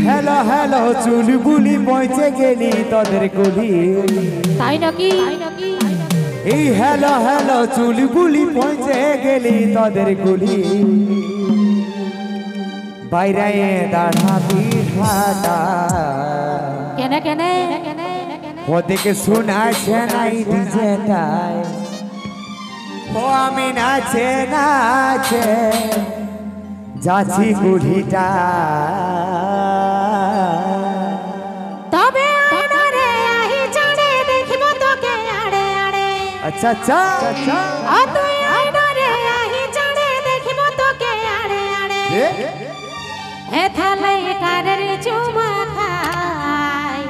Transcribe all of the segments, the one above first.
Hello hello চুলবুলি পৌঁছে গেলি তোদের গলি তাই নাকি এই হেলো হেলো চুলবুলি পৌঁছে গেলি তোদের গলি বাইরে দাঁড়াবি ঘাটা কেনে কেনে ওদিকে শোনাছে নাই ডিজেটাই ও আমি নাচে নাচে যাচ্ছি গুড়িটা তবে আইনারে আহি জানে দেখিব তোকে আড়ে আড়ে আচ্ছা আচ্ছা আচ্ছা ও তুই আইনারে আহি জানে দেখিব তোকে আড়ে আড়ে হে থালে কারের চুমা খাই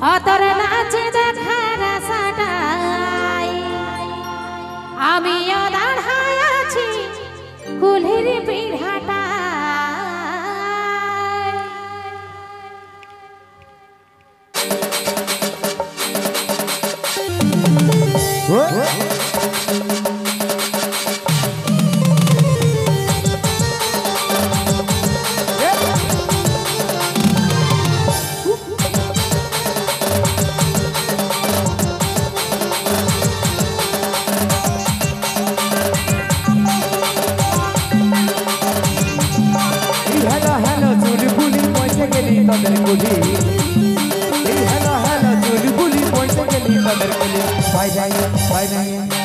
ও তোর নাচ দেখার আশাটাই আমিও দাঁড়ায় আছি কুলহির পিঢ়াটা তোদের গলি এই হেলো হেলো চুলবুলি পৌঁছে গেলি তোদের গলি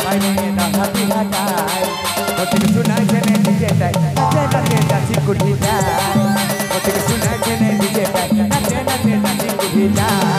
বাইরে দাঁড়াবি ঘাটায় ওদিকে শোনাছে না ডিজেটাই নাচে নাচে যাচ্ছি গুড়িটায় ওদিকে শোনাছে না ডিজেটাই নাচে নাচে যাচ্ছি গুড়িটায়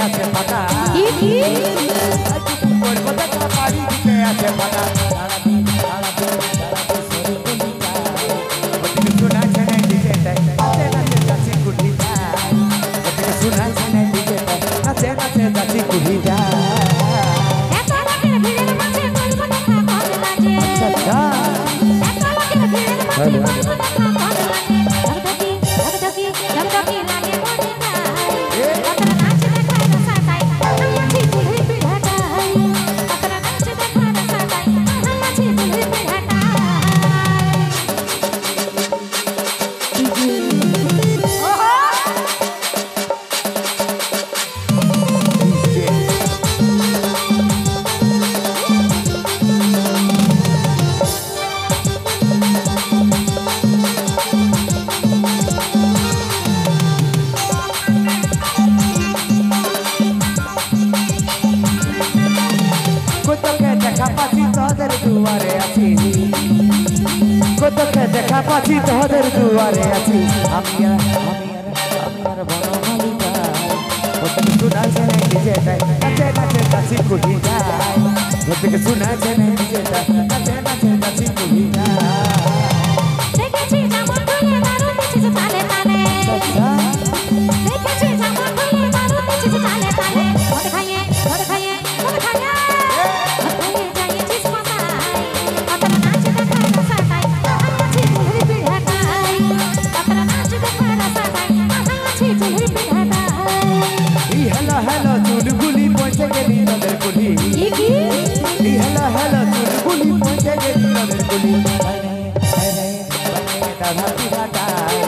আছে পাতা কি কি করব দেখা পারি দিকে আছে পাতা দাঁড়াবি সরি গুলিটা ওদিকে শোনাছে না ডিজেটাই নাচে নাচে যাচ্ছি গুলিটা ওদিকে শোনাছে না ডিজেটাই নাচে নাচে যাচ্ছি গুলিটা এত লোকের ভিড়ের মাঝে করব দেখা কত লাগে আচ্ছা আচ্ছা এত লোকের ভিড়ের মাঝে করব দেখা কত লাগে ধকধকি লাগে মনে দুয়ারে আছি কতকে দেখা পাচ্ছি তোদের দুয়ারে আছি আমি আর বনমালিকা ওদিকে শোনাছে না ডিজেটাই নাচে নাচে যাচ্ছি গুড়িটায় ওদিকে শোনাছে না ডিজেটাই নাচে নাচে যাচ্ছি গুড়িটায় দেখেছি যেমন তুই দারুণ দিছিস তালে তালে দেখেছি যেমন তুই দারুণ দিছিস তালে তালে মদ খাইয়ে যাইছিস মশাই কত নাচ দেখার আশাটাই আছি চুলহির পিঢ়াটাই কত নাচ দেখার আশাটাই আছি চুলহির পিঢ়াটাই এই হেলো হেলো চুলবুলি পৌঁছে গেলি তোদের গলি কি এই হেলো হেলো চুলবুলি পৌঁছে গেলি তোদের গলি বাইরে দাঁড়াবি ঘাটায়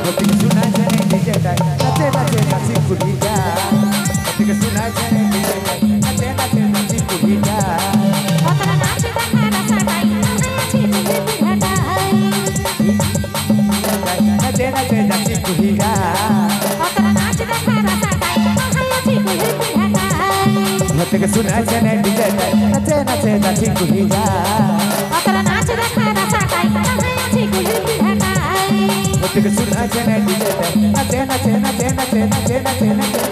ওদিকে শোনাছে না ডিজেটাই নাচে নাচে যাচ্ছি গুড়িটায় ওদিকে শোনাছে না ডিজেটাই নাচে নাচে যাচ্ছি গুড়িটায় কত নাচ দেখার আশাটাই আছি চুলহির পিঢ়াটাই নাচে নাচে যাচ্ছি গুড়িটায় কত নাচ দেখার আশাটাই আছি চুলহির পিঢ়াটাই ওদিকে শোনাছে না ডিজেটাই নাচে নাচে যাচ্ছি গুড়িটায় কত নাচ দেখা Porque su nace en el billete, nace, nace, nace, nace, nace, nace, nace.